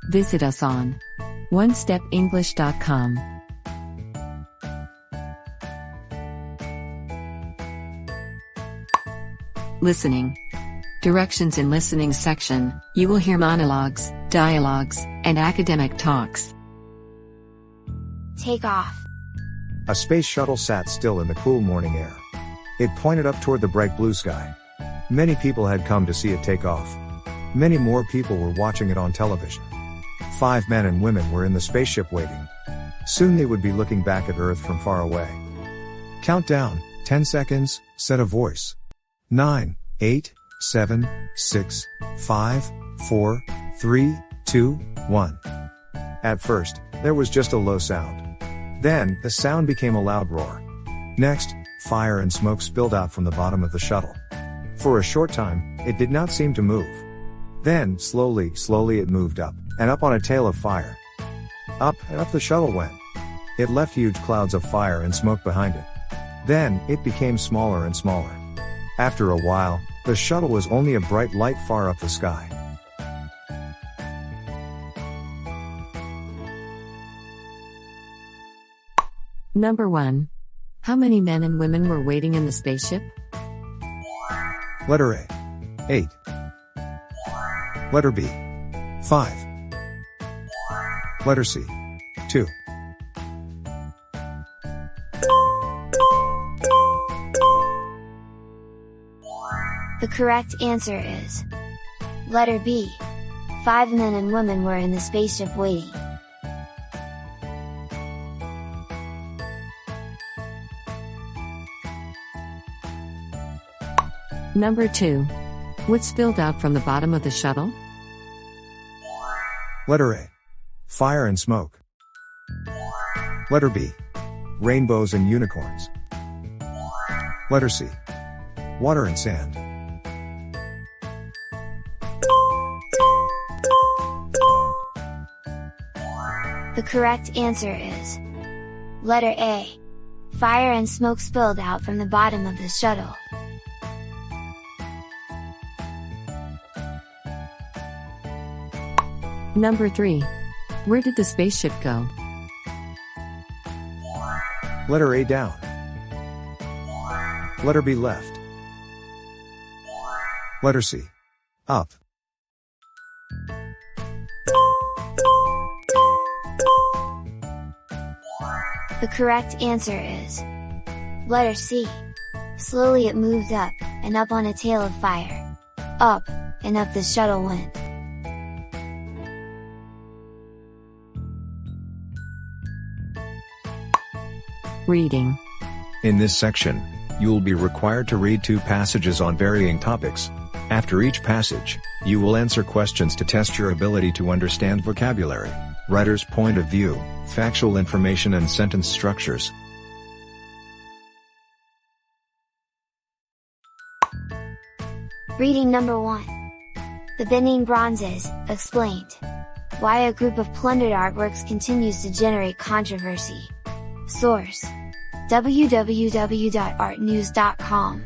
Visit us on onestepenglish.com. Listening. Directions in listening section, you will hear monologues, dialogues, and academic talks. Take off. A space shuttle sat still in the cool morning air. It pointed up toward the bright blue sky. Many people had come to see it take off. Many more people were watching it on television. 5 men and women were in the spaceship waiting. Soon they would be looking back at Earth from far away. "Countdown, 10 seconds, said a voice. 9, 8, 7, 6, 5, 4, 3, 2, 1. At first, there was just a low sound. Then, the sound became a loud roar. Next, fire and smoke spilled out from the bottom of the shuttle. For a short time, it did not seem to move. Then, slowly it moved up, and up on a tail of fire. Up and up the shuttle went. It left huge clouds of fire and smoke behind it. Then, it became smaller and smaller. After a while, the shuttle was only a bright light far up the sky. Number 1. How many men and women were waiting in the spaceship? Letter A. 8. Letter B. 5. Letter C. 2. The correct answer is letter B. 5 men and women were in the spaceship waiting. Number 2. What spilled out from the bottom of the shuttle? Letter A. Fire and smoke. Letter B. Rainbows and unicorns. Letter C. Water and sand. The correct answer is letter A. Fire and smoke spilled out from the bottom of the shuttle. Number 3. Where did the spaceship go? Letter A. Down. Letter B. Left. Letter C. Up. The correct answer is letter C. Slowly it moved up, and up on a tail of fire. Up, and up the shuttle went. Reading. In this section, you will be required to read 2 passages on varying topics. After each passage, you will answer questions to test your ability to understand vocabulary, writer's point of view, factual information and sentence structures. Reading number 1. The Benin Bronzes, explained. Why a group of plundered artworks continues to generate controversy. Source: www.artnews.com.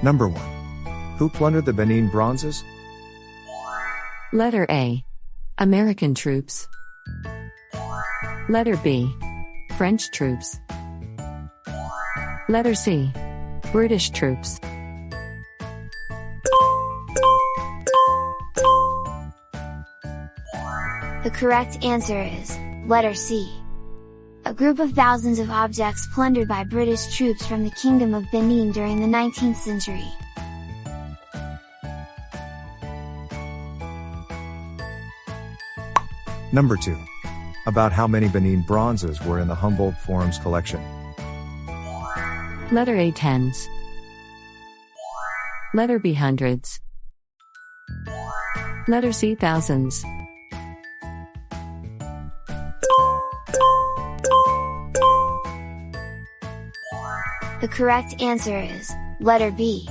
Number 1. Who plundered the Benin Bronzes? Letter A. American troops. Letter B. French troops. Letter C. British troops. The correct answer is letter C. A group of thousands of objects plundered by British troops from the Kingdom of Benin during the 19th century. Number 2. About how many Benin Bronzes were in the Humboldt Forum's collection? Letter A. Tens. Letter B. Hundreds. Letter C. Thousands. The correct answer is letter B.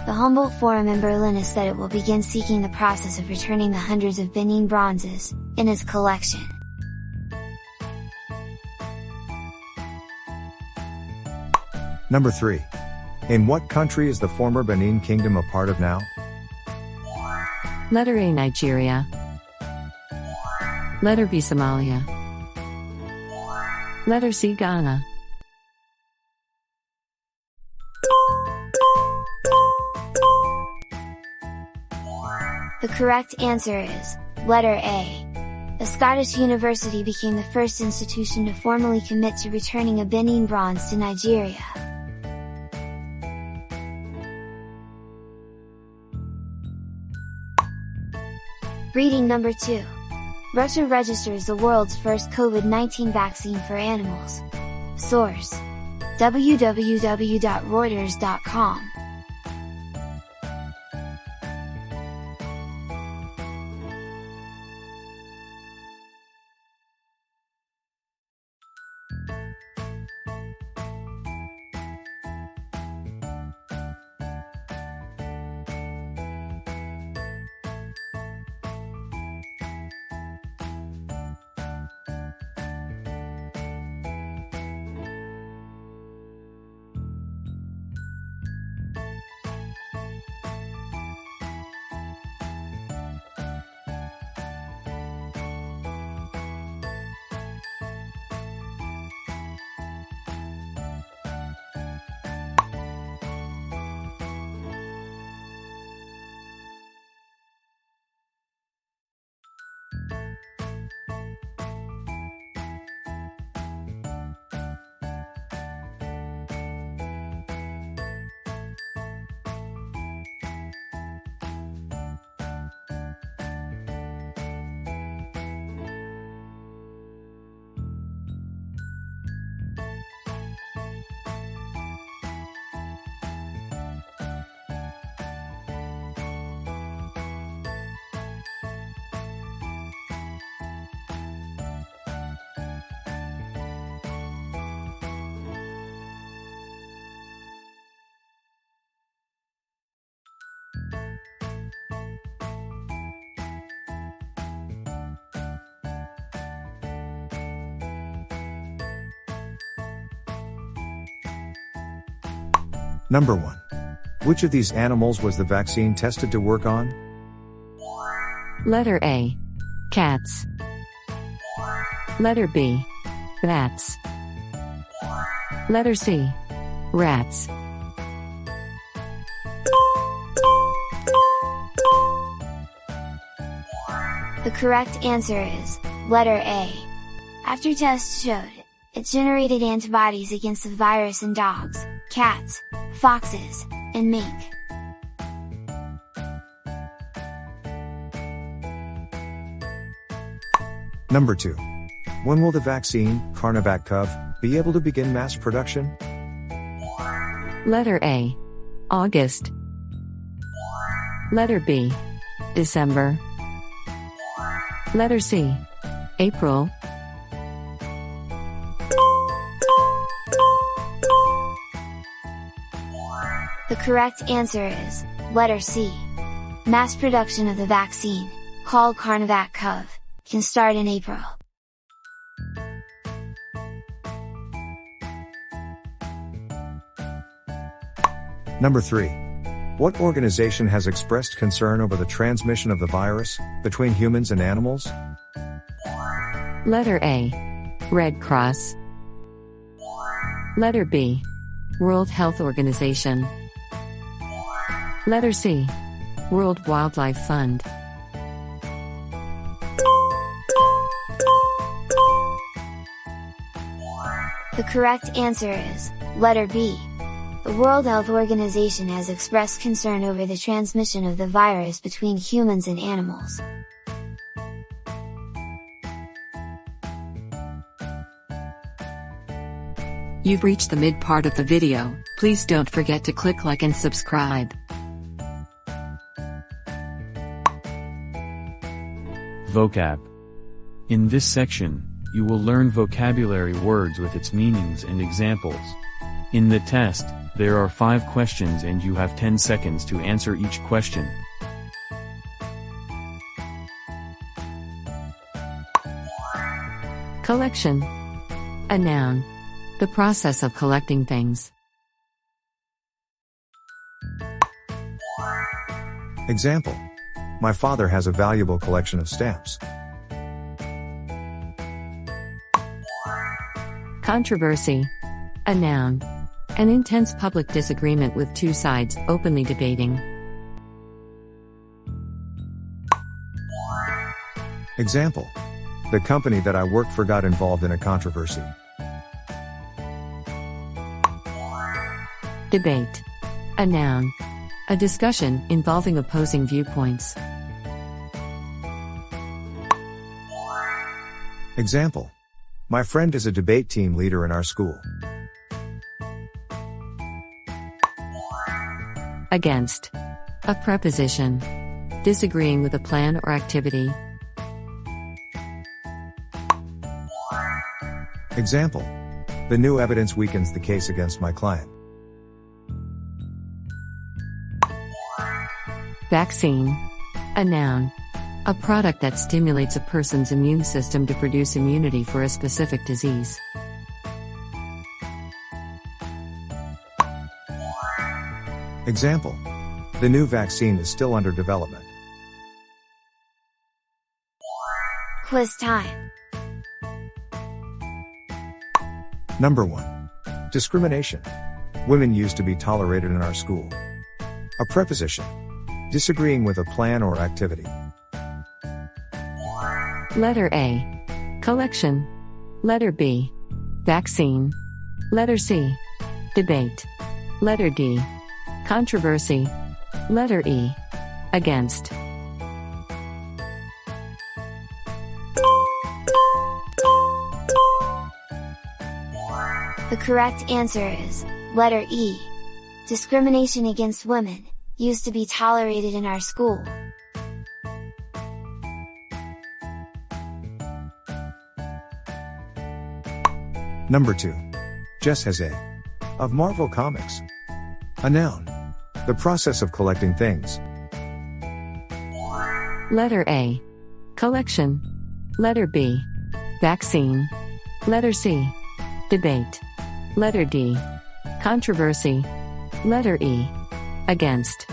The Humboldt Forum in Berlin has said it will begin seeking the process of returning the hundreds of Benin Bronzes in its collection. Number 3. In what country is the former Benin Kingdom a part of now? Letter A. Nigeria. Letter B. Somalia. Letter C. Ghana. The correct answer is letter A. A Scottish university became the first institution to formally commit to returning a Benin Bronze to Nigeria. Reading number 2. Russia registers the world's first COVID-19 vaccine for animals. Source: www.reuters.com. Number 1. Which of these animals was the vaccine tested to work on? Letter A. Cats. Letter B. Bats. Letter C. Rats. The correct answer is letter A. After tests showed, it generated antibodies against the virus in dogs, cats, foxes, and mink. Number 2. When will the vaccine, Carnivac-Cov, be able to begin mass production? Letter A. August. Letter B. December. Letter C. April. The correct answer is letter C. Mass production of the vaccine, called Carnivac-Cov, can start in April. Number 3. What organization has expressed concern over the transmission of the virus between humans and animals? Letter A. Red Cross. Letter B. World Health Organization. Letter C. World Wildlife Fund. The correct answer is letter B. The World Health Organization has expressed concern over the transmission of the virus between humans and animals. You've reached the mid part of the video. Please don't forget to click like and subscribe. Vocab. In this section, you will learn vocabulary words with its meanings and examples. In the test, there are 5 questions and you have 10 seconds to answer each question. Collection. A noun. The process of collecting things. Example. My father has a valuable collection of stamps. Controversy. A noun. An intense public disagreement with two sides openly debating. Example. The company that I work for got involved in a controversy. Debate. A noun. A discussion involving opposing viewpoints. Example. My friend is a debate team leader in our school. Against. A preposition. Disagreeing with a plan or activity. Example. The new evidence weakens the case against my client. Vaccine. A noun. A product that stimulates a person's immune system to produce immunity for a specific disease. Example. The new vaccine is still under development. Quiz time. Number 1. Discrimination. Women used to be tolerated in our school. A preposition. Disagreeing with a plan or activity. Letter A. Collection. Letter B. Vaccine. Letter C. Debate. Letter D. Controversy. Letter E. Against. The correct answer is letter E. Discrimination against women used to be tolerated in our school. Number 2. Jess has a. Of Marvel Comics. A noun. The process of collecting things. Letter A. Collection. Letter B. Vaccine. Letter C. Debate. Letter D. Controversy. Letter E. Against.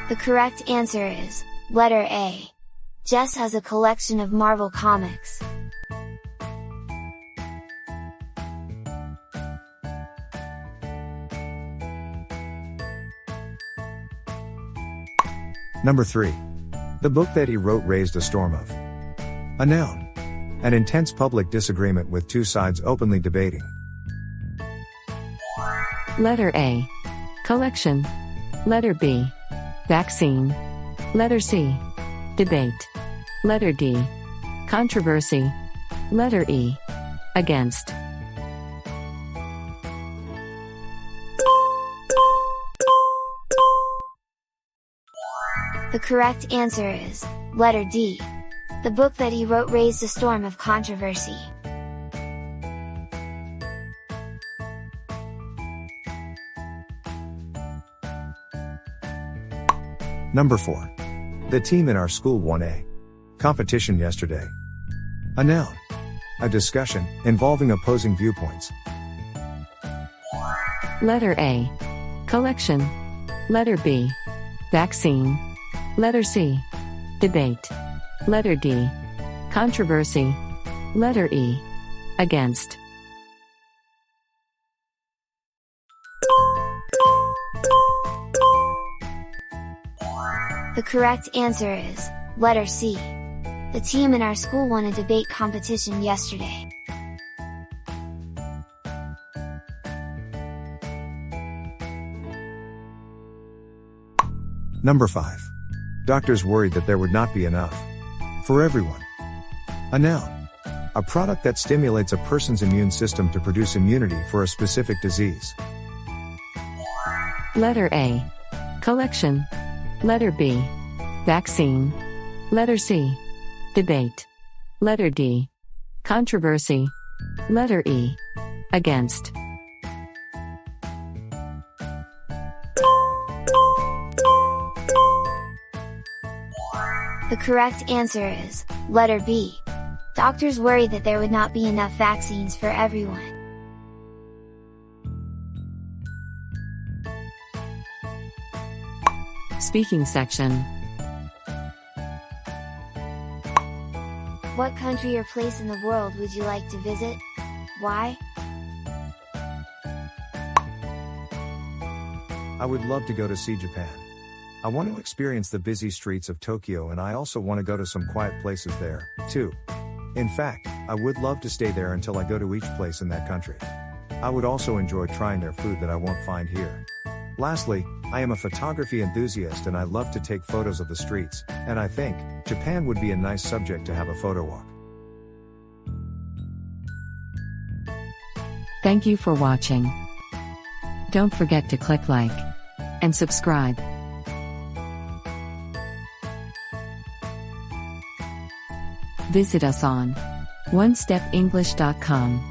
The correct answer is letter A. Jess has a collection of Marvel comics. Number 3. The book that he wrote raised a storm of. A noun. An intense public disagreement with two sides openly debating. Letter A. Collection. Letter B. Vaccine. Letter C. Debate. Letter D. Controversy. Letter E. Against. The correct answer is letter D. The book that he wrote raised a storm of controversy. Number 4. The team in our school won a competition yesterday. A noun. A discussion, involving opposing viewpoints. Letter A. Collection. Letter B. Vaccine. Letter C. Debate. Letter D. Controversy. Letter E. Against. The correct answer is letter C. The team in our school won a debate competition yesterday. Number 5. Doctors worried that there would not be enough for everyone. A noun. A product that stimulates a person's immune system to produce immunity for a specific disease. Letter A. Collection. Letter B. Vaccine. Letter C. Debate. Letter D. Controversy. Letter E. Against. The correct answer is letter B. Doctors worried that there would not be enough vaccines for everyone. Speaking section. What country or place in the world would you like to visit? Why? I would love to go to see Japan. I want to experience the busy streets of Tokyo, and I also want to go to some quiet places there, too. In fact, I would love to stay there until I go to each place in that country. I would also enjoy trying their food that I won't find here. Lastly, I am a photography enthusiast and I love to take photos of the streets, and I think Japan would be a nice subject to have a photo walk. Thank you for watching. Don't forget to click like and subscribe. Visit us on onestepenglish.com.